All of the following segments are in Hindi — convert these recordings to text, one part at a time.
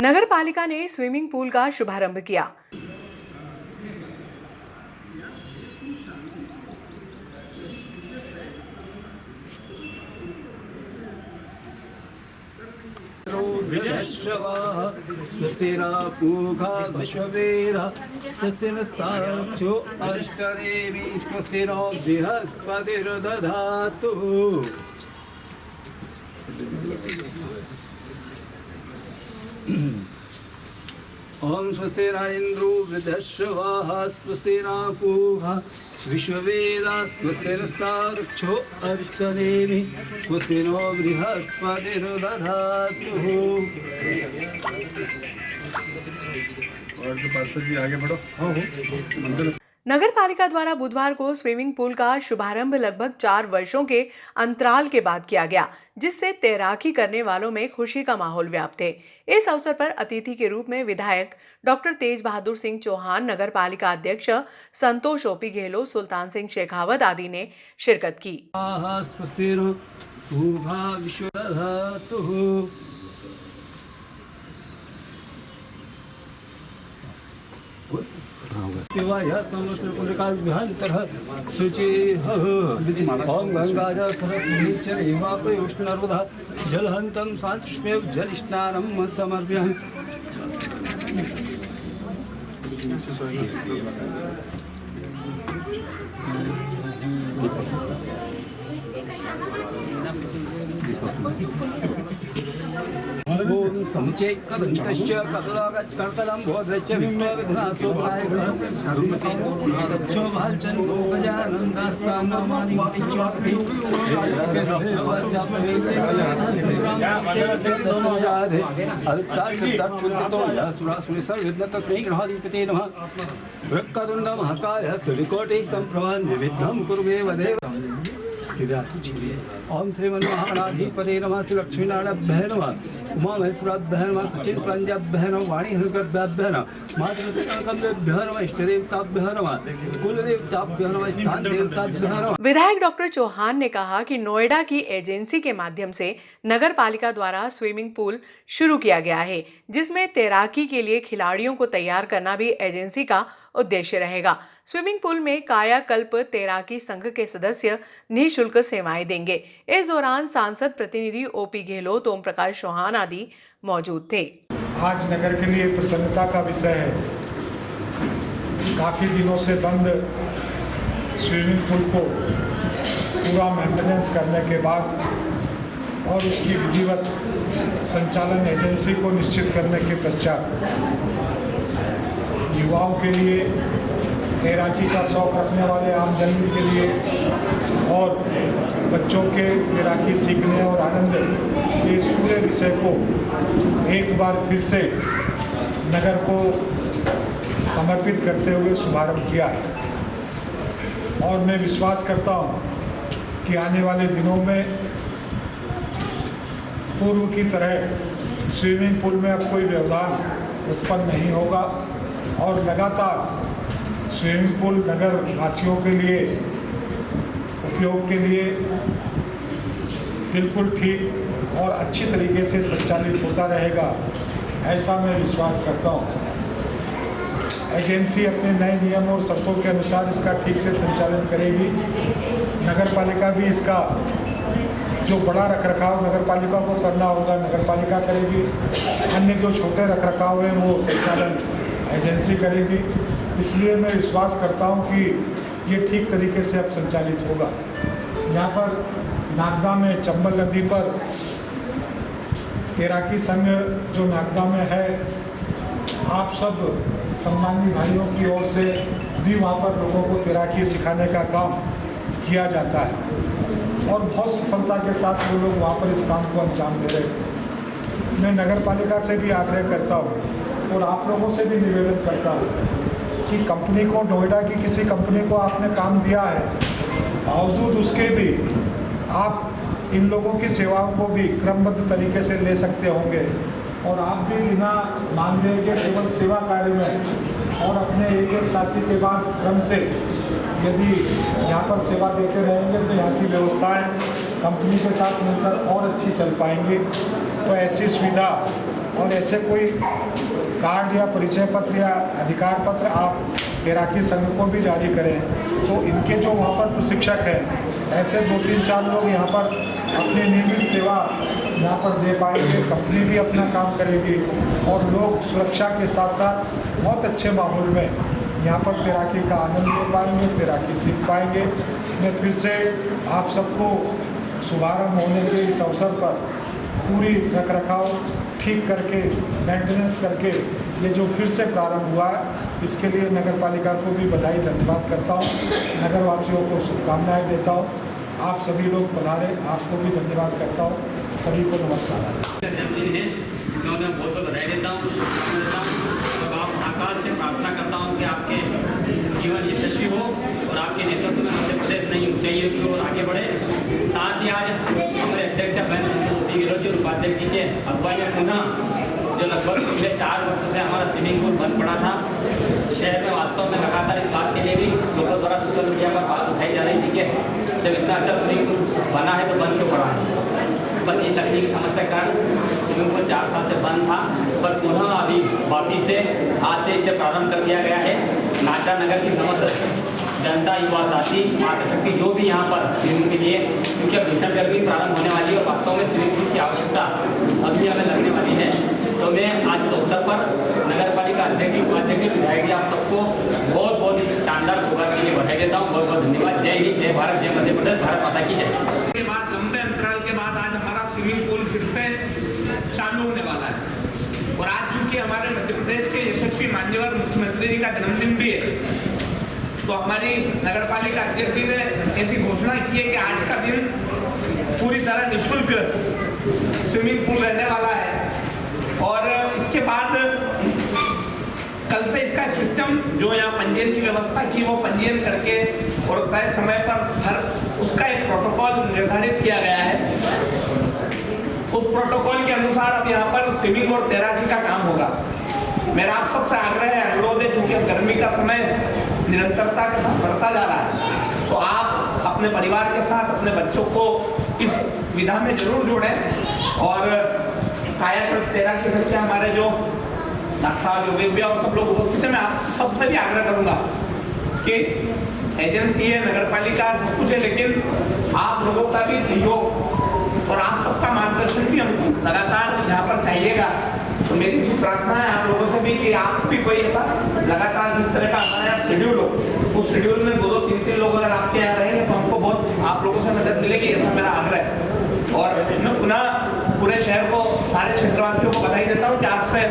नगर पालिका ने स्विमिंग पूल का शुभारंभ किया। ओम स्वस्ति न इंद्रो वृद्धश्रवाः स्वस्ति न पूषा विश्ववेदाः स्वस्ति नस्तार्क्ष्यो अरिष्टनेमिः स्वस्ति नो बृहस्पतिर्दधातु। और जो पार्षद जी आगे बढ़ो। मंदिर नगर पालिका द्वारा बुधवार को स्विमिंग पूल का शुभारंभ लगभग 4 वर्षों के अंतराल के बाद किया गया, जिससे तैराकी करने वालों में खुशी का माहौल व्याप्त है। इस अवसर पर अतिथि के रूप में विधायक डॉक्टर तेज बहादुर सिंह चौहान, नगर पालिका अध्यक्ष संतोष ओपी गहलोत, सुल्तान सिंह शेखावत आदि ने शिरकत की। जलहंतम साचुष्मेव जल स्नानम समर्पयामि। ओम समुचे कदंतश्च कदलागच कर्कलं भोद्रश्च विघ्नविघ्नासोपायः रुमतेन्दुर्नादच्च भाचन गोगजानन्दास्तानमानि तिच्चापि वच्चापवेशे कलनाधिरामते अरुत्ताशब्दत्पुत्तो सुरासुरेशर्विघ्नतस्मै ग्रहाधिपते नमः। वक्रतुण्ड महाकाय सूर्यकोटिः सम्प्रभा निर्विघ्नं कुरु मे देव। ओम श्रीमन्महागणाधिपते नमः। श्री लक्ष्मीनारायणाभ्याय नमः। उमा महेश्वराभ्याय नमः। सचिन प्रंजाभ्याय नमः। वाणी हृदयाभ्याय नमः। मातृभ्याय नमः। इष्टदेवताभ्याय नमः। कुलदेवताभ्याय नमः। स्थान देवताभ्याय नमः। विधायक डॉक्टर चौहान ने कहा कि नोएडा की एजेंसी के माध्यम से नगर पालिका द्वारा स्विमिंग पूल शुरू किया गया है, जिसमें तैराकी के लिए खिलाड़ियों को तैयार करना भी एजेंसी का उद्देश्य रहेगा। स्विमिंग पूल में कायाकल्प तैराकी संघ के सदस्य निःशुल्क सेवाएं देंगे। इस दौरान सांसद प्रतिनिधि ओपी गहलोत, ओम प्रकाश चौहान आदि मौजूद थे। आज नगर के लिए प्रसन्नता का विषय है, काफ़ी दिनों से बंद स्विमिंग पूल को पूरा मेंटेनेंस करने के बाद और उसकी विधिवत संचालन एजेंसी को निश्चित करने के पश्चात युवाओं के लिए, तैराकी का शौक़ रखने वाले आम जनता के लिए और बच्चों के तैराकी सीखने और आनंद के इस पूरे विषय को एक बार फिर से नगर को समर्पित करते हुए शुभारंभ किया है। और मैं विश्वास करता हूँ कि आने वाले दिनों में पूर्व की तरह स्विमिंग पूल में अब कोई व्यवधान उत्पन्न नहीं होगा और लगातार स्विमिंग पूल नगर वासियों के लिए उपयोग के लिए बिल्कुल ठीक और अच्छी तरीके से संचालित होता रहेगा, ऐसा मैं विश्वास करता हूँ। एजेंसी अपने नए नियम और शर्तों के अनुसार इसका ठीक से संचालन करेगी। नगर पालिका भी इसका जो बड़ा रखरखाव नगर पालिका को करना होगा नगर पालिका करेगी, अन्य जो छोटे रखरखाव हैं वो संचालन एजेंसी करेगी। इसलिए मैं विश्वास करता हूं कि ये ठीक तरीके से अब संचालित होगा। यहाँ पर नागदा में चंबल नदी पर तैराकी संघ जो नागदा में है, आप सब सम्मानित भाइयों की ओर से भी वहाँ पर लोगों को तैराकी सिखाने का काम किया जाता है और बहुत सफलता के साथ वो लोग वहाँ पर इस काम को अंजाम दे रहे हैं। मैं नगर पालिका से भी आग्रह करता हूँ और आप लोगों से भी निवेदन करता हूँ कि कंपनी को, नोएडा की किसी कंपनी को आपने काम दिया है, बावजूद उसके भी आप इन लोगों की सेवाओं को भी क्रमबद्ध तरीके से ले सकते होंगे और आप भी बिना मानदेय के केवल सेवा कार्य में और अपने एक एक साथी के बाद क्रम से यदि यहाँ पर सेवा देते रहेंगे तो यहाँ की व्यवस्थाएं कंपनी के साथ मिलकर और अच्छी चल पाएंगी। तो ऐसी सुविधा और ऐसे कोई कार्ड या परिचय पत्र या अधिकार पत्र आप तैराकी संघ को भी जारी करें तो इनके जो वहाँ पर प्रशिक्षक हैं ऐसे 2-3-4 लोग यहाँ पर अपनी नियमित सेवा यहाँ पर दे पाएंगे, कंपनी भी अपना काम करेगी और लोग सुरक्षा के साथ साथ बहुत अच्छे माहौल में यहाँ पर तैराकी का आनंद ले पाएंगे, तैराकी सीख पाएंगे। मैं फिर से आप सबको शुभारंभ होने के इस अवसर पर पूरी रख रखाव ठीक करके मेंटेनेंस करके ये जो फिर से प्रारंभ हुआ है इसके लिए नगर पालिका को भी बधाई धन्यवाद करता हूँ, नगर वासियों को शुभकामनाएं देता हूँ। आप सभी लोग पधारे, आपको भी धन्यवाद करता हूँ। सभी को नमस्कार। जन्मदिन है, मैं उन्हें बहुत बहुत बधाई देता हूँ, शुभकामनाएं देता हूँ। और आप आकाश से प्रार्थना करता हूँ कि आपके जीवन यशस्वी हो और आपके नेतृत्व में मध्य प्रदेश नई ऊंचाइयों की ओर आगे बढ़े। साथ ही आज हमारे अध्यक्ष विरोधी और उपाध्यक्ष जी के अगुवाई में पुनः जो लगभग पिछले 4 वर्षों से हमारा स्विमिंग पूल बंद पड़ा था, शहर में वास्तव में लगातार इस बात के लिए भी लोगों द्वारा सोशल मीडिया पर बात उठाई जा रही थी कि जब इतना अच्छा स्विमिंग पूल बना है तो बंद क्यों पड़ा है। पर ये तकनीकी समस्या के कारण स्विमिंग पूल 4 साल से बंद था, पर पुनः अभी वापिस से आज से इसे प्रारंभ कर दिया गया है। नागदा नगर की समस्त जनता, युवा साथी, माता शक्ति जो भी यहाँ पर स्विमिंग के लिए, क्योंकि अब भीषण गर्मी प्रारंभ होने वाली है और वास्तव में स्विमिंग पूल की आवश्यकता अभी हमें लगने वाली है। तो मैं आज इस अवसर पर नगर पालिका अध्यक्ष, उपाध्यक्ष, विधायक आप सबको बहुत बहुत इस शानदार शुरुआत के लिए बधाई देता हूँ। बहुत बहुत धन्यवाद। जय हिंद, जय भारत, जय मध्य प्रदेश, भारत माता की जय। के बाद लंबे अंतराल के बाद आज हमारा स्विमिंग पूल फिर से चालू होने वाला है और आज चूंकि हमारे मध्य प्रदेश के यशस्वी मान्यवर मुख्यमंत्री जी का जन्मदिन भी है तो हमारी नगर पालिका अध्यक्ष जी ने ऐसी घोषणा की है कि आज का दिन पूरी तरह निःशुल्क स्विमिंग पूल रहने वाला है। और इसके बाद कल से इसका सिस्टम जो यहाँ पंजीयन की व्यवस्था की वो पंजीयन करके और तय समय पर हर उसका एक प्रोटोकॉल निर्धारित किया गया है। उस प्रोटोकॉल के अनुसार अब यहाँ पर स्विमिंग और तैराकी का काम होगा। मेरा आप सबसे आग्रह है, अनुरोध है, चूंकि गर्मी का समय निरंतरता के साथ बढ़ता जा रहा है तो आप अपने परिवार के साथ अपने बच्चों को इस विधा में जरूर जोड़ें। और कायाकल्प तैराकी करके हमारे जो डॉक्टर साहब, योगेश भैया और सब लोग उपस्थित हैं, मैं आप सबसे भी आग्रह करूंगा कि एजेंसी है, नगर पालिका सब कुछ है, लेकिन आप लोगों का भी सहयोग और आप सबका मार्गदर्शन भी हमको लगातार यहाँ पर चाहिएगा। तो मेरी भी प्रार्थना है आप लोगों से भी कि आप भी कोई ऐसा लगातार जिस तरह का हमारे यहाँ शेड्यूल हो उस शेड्यूल में 2-2, 3-3 लोग अगर आपके यहाँ रहेंगे तो हमको बहुत आप लोगों से मदद मिलेगी, ऐसा मेरा आग्रह है। और मैं पुनः पूरे शहर को, सारे क्षेत्रवासियों को बधाई देता हूँ कि आज से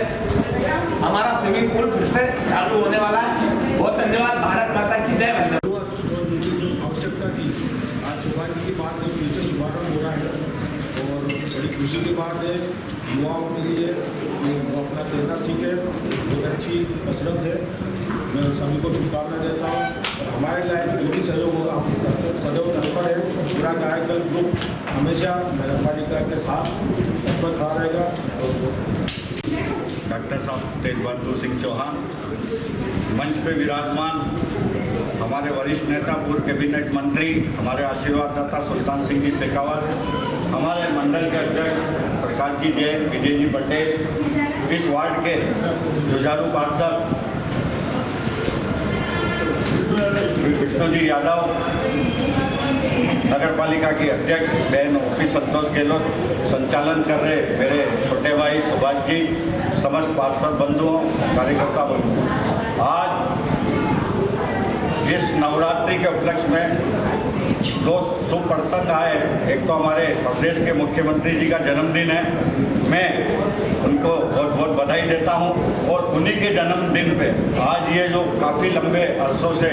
हमारा स्विमिंग पूल फिर से चालू होने वाला है। बहुत धन्यवाद। भारत माता की जय। आवश्यकता की आज सौभाग्य की बात है, फिर से शुभारंभ हो रहा है और बड़ी खुशी की बात है युवाओं के लिए अपना तैरना सीखे, एक अच्छी कसरत है। मैं सभी को शुभकामनाएं देता हूँ। हमारे लायक जो भी सहयोग होगा हम सदैव तत्पर है। पूरा कायाकल्प ग्रुप हमेशा नगर पालिका के साथ तत्पर खड़ा रहेगा। डॉक्टर साहब तेज बहादुर सिंह चौहान, मंच पे विराजमान हमारे वरिष्ठ नेता, पूर्व कैबिनेट मंत्री, हमारे आशीर्वाददाता सुल्तान सिंह जी शेखावत, हमारे मंडल के अध्यक्ष प्रकाश जी जैन, विजय जी पटेल, इस वार्ड के जुझारू पार्षद बिट्टू जी यादव, नगर पालिका की अध्यक्ष बहन ओपी संतोष गहलोत, संचालन कर रहे मेरे छोटे भाई सुभाष जी, समस्त पार्षद बंधुओं, कार्यकर्ता बंधुओं, आज इस नवरात्रि के उपलक्ष्य में 2 शुभ प्रसंग आए। एक तो हमारे प्रदेश के मुख्यमंत्री जी का जन्मदिन है, मैं उनको बहुत बहुत बधाई देता हूं। और उन्हीं के जन्मदिन पे आज ये जो काफ़ी लंबे अरसों से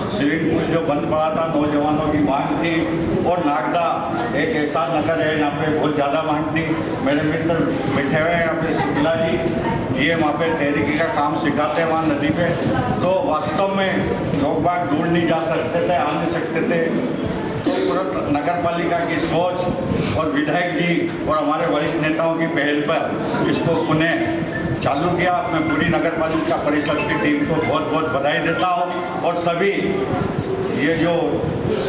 स्विमिंग पूल जो बंद पड़ा था, नौजवानों की मांग थी, और नागदा एक ऐसा नगर है यहाँ पे बहुत ज़्यादा मांग थी। मेरे मित्र बैठे हुए हैं यहाँ पे, शुक्ला जी, ये वहाँ पे तैराकी का काम सिखाते हैं वहाँ नदी पे। तो वास्तव में लोग बाग दूर नहीं जा सकते थे, आ नहीं सकते थे। तो तुरंत नगर पालिका की सोच और विधायक जी और हमारे वरिष्ठ नेताओं की पहल पर इसको पुनः चालू किया। मैं पूरी नगर पालिका परिषद की टीम को बहुत बहुत बधाई देता हूँ और सभी ये जो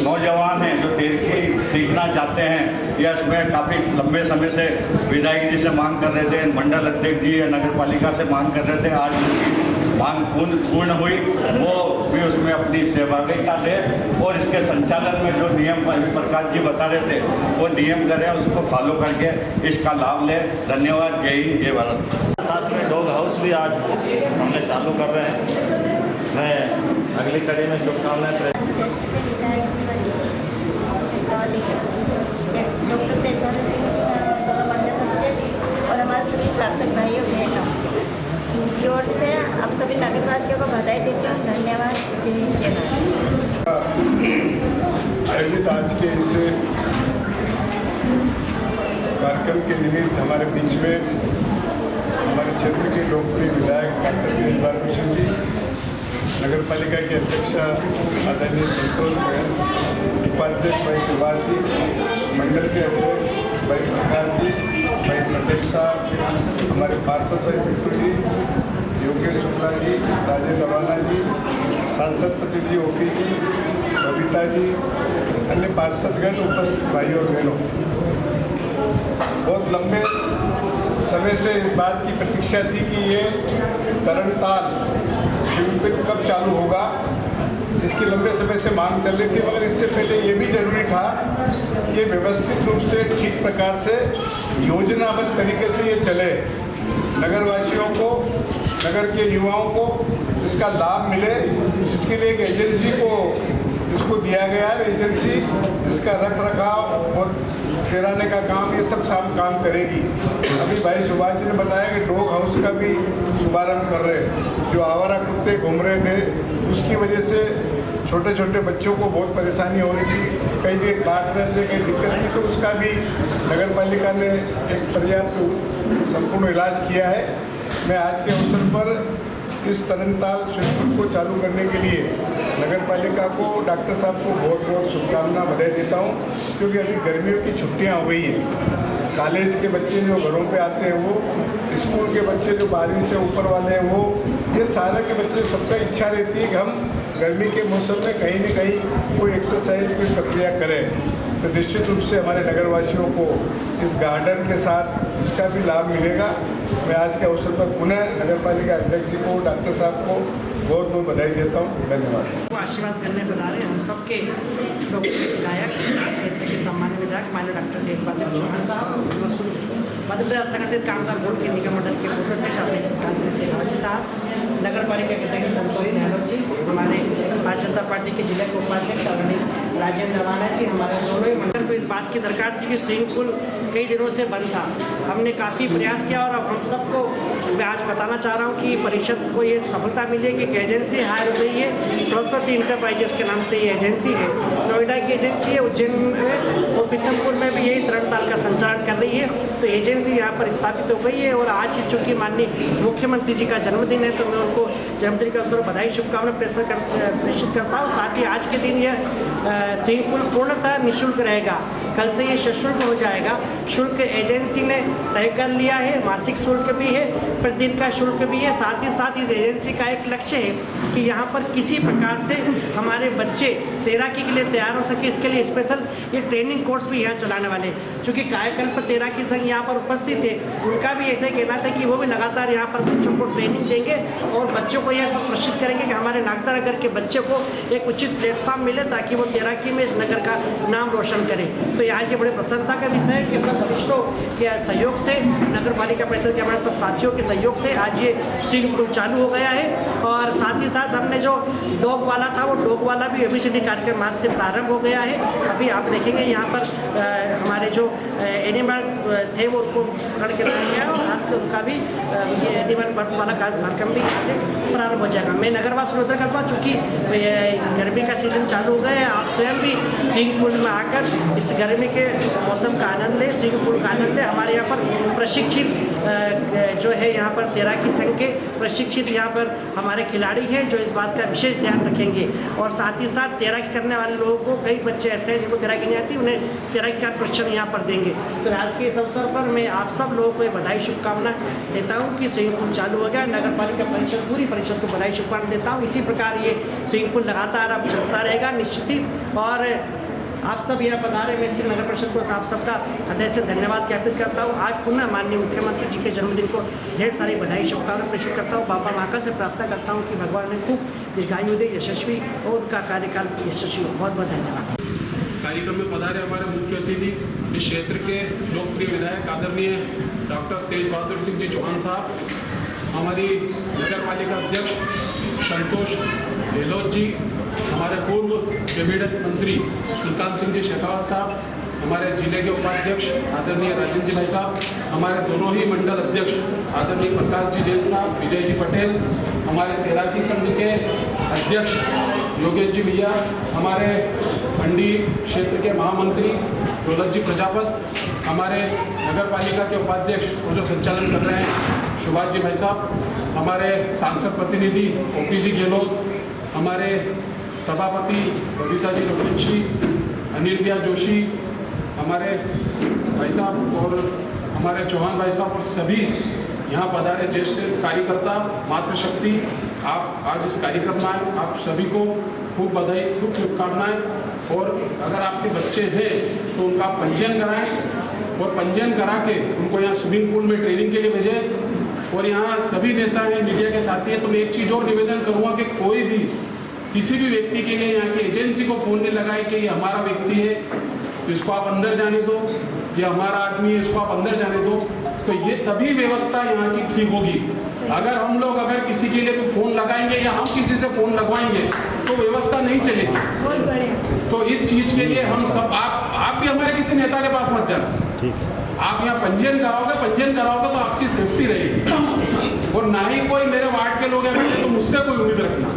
नौजवान हैं जो तैराकी सीखना चाहते हैं या इसमें काफ़ी लंबे समय से विधायक जी से मांग कर रहे थे, मंडल अध्यक्ष जी या नगर पालिका से मांग कर रहे थे, आज उनकी मांग पूर्ण हुई, वो भी उसमें अपनी सहभागिता दे और इसके संचालन में जो नियम प्रकाश जी बता रहे थे वो नियम करें, उसको फॉलो करके इसका लाभ लें। धन्यवाद। जय हिंद, जय भारत। साथ में डॉग हाउस भी आज हमने चालू कर रहे हैं। मैं अगली कड़ी में शुभकामनाएं डॉक्टर तेजपाल सिंह और हमारे सभी प्रार्थक भाइयों बहनों की ओर से आप सभी नगरवासियों को बधाई देती हूँ। धन्यवाद। जय हिंद, जय भारत। आयोजित आज के इस कार्यक्रम के निमित्त हमारे बीच में हमारे क्षेत्र के लोकप्रिय विधायक डॉक्टर तेजपाल सिंह जी, नगर पालिका के अध्यक्ष आदरणीय संतोष बहन, उपाध्यक्ष भाई सुभाष जी, मंडल के अध्यक्ष भाई प्रकाश जी, भाई पटेल साहब, हमारे पार्षद भाई बिट्टू जी, योगेश शुक्ला जी, राजेंद्र अवाना जी, सांसद प्रतिनिधि ओपी जी, बबीता जी, अन्य पार्षदगण, उपस्थित भाई और बहनों, बहुत लंबे समय से इस बात की प्रतीक्षा थी कि ये तरणताल स्विमिंग पूल कब चालू होगा, इसकी लंबे समय से मांग चल रही थी। मगर इससे पहले ये भी जरूरी था कि व्यवस्थित रूप से ठीक प्रकार से योजनाबद्ध तरीके से ये चले, नगरवासियों को, नगर के युवाओं को इसका लाभ मिले। इसके लिए एक एजेंसी को इसको दिया गया है। एजेंसी इसका रख रखाव और ठहराने का काम, ये सब काम करेगी। अभी भाई सुभाष जी ने बताया कि डॉग हाउस का भी शुभारंभ कर रहे हैं। जो आवारा कुत्ते घूम रहे थे उसकी वजह से छोटे छोटे बच्चों को बहुत परेशानी हो रही थी, कई जगह काट रहे थे, कई दिक्कत थी, तो उसका भी नगर पालिका ने एक पर्याप्त संपूर्ण इलाज किया है। मैं आज के अवसर पर इस तरणताल स्विमिंग पूल को चालू करने के लिए नगर पालिका को, डॉक्टर साहब को बहुत बहुत शुभकामना बधाई देता हूँ, क्योंकि अभी गर्मियों की छुट्टियाँ हो गई हैं। कॉलेज के बच्चे जो घरों पे आते हैं वो, स्कूल के बच्चे जो 12वीं से ऊपर वाले हैं वो, ये सारे के बच्चे सबका इच्छा रहती है कि हम गर्मी के मौसम में कहीं न कहीं कोई एक्सरसाइज, कोई प्रक्रिया करें। तो निश्चित रूप से हमारे नगरवासियों को इस गार्डन के साथ इसका भी लाभ मिलेगा। मैं आज के अवसर पर पुनः नगर पालिका अध्यक्ष जी को, डॉक्टर साहब को बहुत बहुत बधाई देता हूँ। धन्यवाद। आशीर्वाद करने पधारे हम सबके विधायक, क्षेत्र के सम्मानित विधायक माननीय डॉक्टर तेजपाल चौहान साहब, मध्य प्रदेश संगठित कामगार बोर्ड के निगम मंडल के पूर्व अध्यक्ष आदरणीय सुल्तान सिंह शेखावत साहब, नगर पालिका के अध्यक्ष संतोष यादव जी, हमारे भारतीय जनता पार्टी के जिला के उपाध्यक्ष आदरणीय राजेंद्र अवाना जी, हमारे दोनों ही मंडल को इस बात की दरकार थी कि स्विमिंग पूल कई दिनों से बंद था। हमने काफ़ी प्रयास किया और अब हम सबको मैं आज बताना चाह रहा हूँ कि परिषद को ये सफलता मिली कि एक एजेंसी हायर हो गई है। सरस्वती इंटरप्राइजेस के नाम से ये एजेंसी है, नोएडा की एजेंसी है, उज्जैन में और पीथमपुर में भी यही तरणताल का संचालन कर रही है। तो एजेंसी यहाँ पर स्थापित हो गई है और आज चूँकि माननीय मुख्यमंत्री जी का जन्मदिन है तो मैं उनको जन्मदिन के अवसर बधाई शुभकामनाएं प्रेषित करता हूँ। साथ ही आज के दिन यह स्विमिंग पूल पूर्णतः निःशुल्क रहेगा, कल से ये सशुल्क हो जाएगा। शुल्क एजेंसी ने तय कर लिया है, मासिक शुल्क भी है, प्रतिदिन का शुल्क भी है। साथ ही साथ इस एजेंसी का एक लक्ष्य है कि यहाँ पर किसी प्रकार से हमारे बच्चे तैराकी के लिए तैयार हो सके, इसके लिए स्पेशल ये ट्रेनिंग कोर्स भी यहाँ चलाने वाले हैं। चूँकि कायाकल्प तैराकी संघ यहाँ पर उपस्थित है, उनका भी ऐसा ही कहना था कि वो भी लगातार यहाँ पर बच्चों को ट्रेनिंग देंगे और बच्चों को यह प्रशिक्षित करेंगे कि हमारे नागदा नगर के बच्चे को एक उचित प्लेटफॉर्म मिले ताकि वो तैराकी में इस नगर का नाम रोशन करें। तो आज ये बड़े प्रसन्नता का विषय है कि सब वरिष्ठों के सहयोग से, नगर पालिका परिषद के हमारे सब साथियों के सहयोग से आज ये स्विमिंग पूल चालू हो गया है। और साथ ही साथ हमने जो डॉग वाला था वो डॉग वाला भी एबीसीडी कार्यक्रम आज से प्रारंभ हो गया है। अभी आप देखेंगे यहाँ पर हमारे जो एनिमल थे वो उसको पकड़ के लाया गया और आज से उनका भी ये एनिमल बर्थ वाला कार्यक्रम भी आज से प्रारंभ हो जाएगा। मैं नगरवासी अनुरोध करता हूँ, चूँकि गर्मी का सीजन चालू हो गया है, आप स्वयं भी स्विमिंग पूल में आकर इस गर्मी के मौसम का आनंद लें, स्विमिंग पूल का आनंद लें। हमारे यहाँ पर प्रशिक्षित जो है यहाँ पर तैराकी संघ के प्रशिक्षित यहाँ पर हमारे खिलाड़ी हैं जो इस बात का विशेष ध्यान रखेंगे। और साथ ही साथ तैराकी करने वाले लोगों को कई बच्चे ऐसे हैं जिनको तैराकी नहीं आती, उन्हें तैराकी का प्रशिक्षण यहाँ पर देंगे। तो आज के इस अवसर पर मैं आप सब लोगों को बधाई शुभकामनाएं देता हूँ कि स्विमिंग पूल चालू हो गया। नगर पालिका परिषद पूरी परिषद को बधाई शुभकामनाएं देता हूँ। इसी प्रकार ये स्विमिंग पूल लगातार अब चलता रहेगा निश्चित ही। और आप सब यहाँ पधारे, मैं इसकी नगर परिषद को आप सबका हृदय से धन्यवाद ज्ञापित करता हूँ। आज पुनः माननीय मुख्यमंत्री जी के जन्मदिन को ढेर सारी बधाई शुभकामनाएं प्रेषित करता हूँ। बाबा महाकाल से प्रार्थना करता हूँ कि भगवान ने खूब दीर्घायु दे, यशस्वी और उनका कार्यकाल यशस्वी हो। बहुत बहुत धन्यवाद। कार्यक्रम में पधारे हमारे मुख्य अतिथि इस क्षेत्र के लोकप्रिय विधायक आदरणीय डॉक्टर तेज बहादुर सिंह जी चौहान साहब, हमारी नगर पालिका अध्यक्ष संतोष गहलोत जी, हमारे पूर्व कैबिनेट मंत्री सुल्तान सिंह जी शेखावत साहब, हमारे जिले के उपाध्यक्ष आदरणीय राजेंद्र जी भाई साहब, हमारे दोनों ही मंडल अध्यक्ष आदरणीय प्रकाश जी जैन साहब, विजय जी पटेल, हमारे तैराकी संघ के अध्यक्ष योगेश जी भैया, हमारे मंडी क्षेत्र के महामंत्री दौलत जी प्रजापत, हमारे नगर पालिका के उपाध्यक्ष और जो संचालन कर रहे हैं सुभाष जी भाई साहब, हमारे सांसद प्रतिनिधि ओपी जी गहलोत, हमारे सभापति बबीता जी रघुवंशी, अनिल भैया जोशी, हमारे भाई साहब और हमारे चौहान भाई साहब और सभी यहाँ पधारे ज्येष्ठ कार्यकर्ता, मातृशक्ति, आप आज इस कार्यक्रम में आए, आप सभी को खूब बधाई, खूब शुभकामनाएं। और अगर आपके बच्चे हैं तो उनका पंजीयन कराएं और पंजीयन करा के उनको यहाँ स्विमिंग पूल में ट्रेनिंग के लिए भेजें। और यहाँ सभी नेता हैं, मीडिया के साथी हैं, तो मैं एक चीज़ और निवेदन करूँगा कि कोई भी किसी भी व्यक्ति के लिए यहाँ की एजेंसी को फ़ोन नहीं लगाए कि ये हमारा व्यक्ति है तो इसको आप अंदर जाने दो, ये हमारा आदमी है इसको आप अंदर जाने दो। तो ये तभी व्यवस्था यहाँ की ठीक होगी। अगर किसी के लिए कोई फ़ोन लगाएंगे या हम किसी से फ़ोन लगवाएंगे तो व्यवस्था नहीं चलेगी। तो इस चीज़ के लिए हम सब, आप भी हमारे किसी नेता के पास मत जाना। आप यहाँ पंजीयन कराओगे तो आपकी सेफ्टी रहेगी। और ना ही कोई मेरे वार्ड के लोग हैं बैठे तो मुझसे कोई उम्मीद रखना,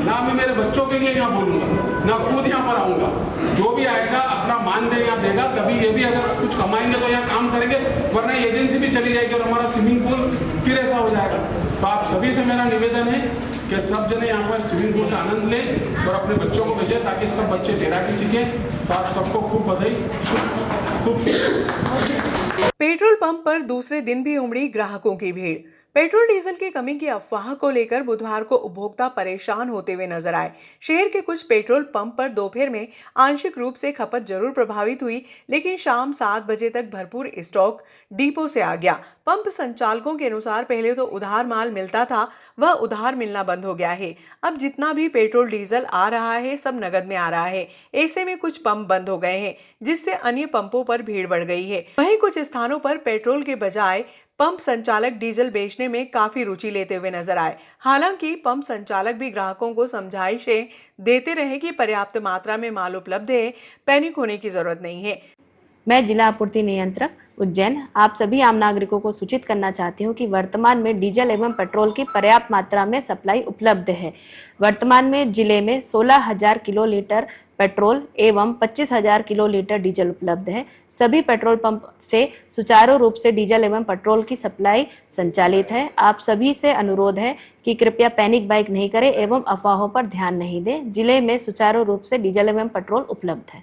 ना मैं मेरे बच्चों के लिए यहाँ बोलूँगा, ना खुद यहाँ पर आऊँगा। जो भी आएगा अपना मानदेय यहाँ देगा। कभी ये भी अगर कुछ कमाएंगे तो यहाँ काम करेंगे, वरना एजेंसी भी चली जाएगी और हमारा स्विमिंग पूल फिर ऐसा हो जाएगा। तो आप सभी से मेरा निवेदन है कि सब जने यहाँ पर स्विमिंग पूल का आनंद लें और अपने बच्चों को भेजें ताकि सब बच्चे तैराकी सीखें। तो आप सबको खूब बधाई, खूब। पेट्रोल पंप पर दूसरे दिन भी उमड़ी ग्राहकों की भीड़। पेट्रोल डीजल की कमी की अफवाह को लेकर बुधवार को उपभोक्ता परेशान होते हुए नजर आए। शहर के कुछ पेट्रोल पंप पर दोपहर में आंशिक रूप से खपत जरूर प्रभावित हुई, लेकिन शाम 7 बजे तक भरपूर स्टॉक डिपो से आ गया। पंप संचालकों के अनुसार पहले तो उधार माल मिलता था, वह उधार मिलना बंद हो गया है। अब जितना भी पेट्रोल डीजल आ रहा है सब नगद में आ रहा है। ऐसे में कुछ पंप बंद हो गए हैं, जिससे अन्य पंपों पर भीड़ बढ़ गई है। वहीं कुछ स्थानों पर पेट्रोल के बजाय पंप संचालक डीजल बेचने में काफी रुचि लेते हुए नजर आए। हालांकि पंप संचालक भी ग्राहकों को समझाइशें देते रहे कि पर्याप्त मात्रा में माल उपलब्ध है, पैनिक होने की जरूरत नहीं है। मैं जिला आपूर्ति नियंत्रक उज्जैन आप सभी आम नागरिकों को सूचित करना चाहती हूँ कि वर्तमान में डीजल एवं पेट्रोल की पर्याप्त मात्रा में सप्लाई उपलब्ध है। वर्तमान में जिले में 16,000 किलोलीटर पेट्रोल एवं 25,000 किलोलीटर डीजल उपलब्ध है। सभी पेट्रोल पंप से सुचारू रूप से डीजल एवं पेट्रोल की सप्लाई संचालित है। आप सभी से अनुरोध है कि कृपया पैनिक बाइक नहीं करें एवं अफवाहों पर ध्यान नहीं दें। जिले में सुचारू रूप से डीजल एवं पेट्रोल उपलब्ध है।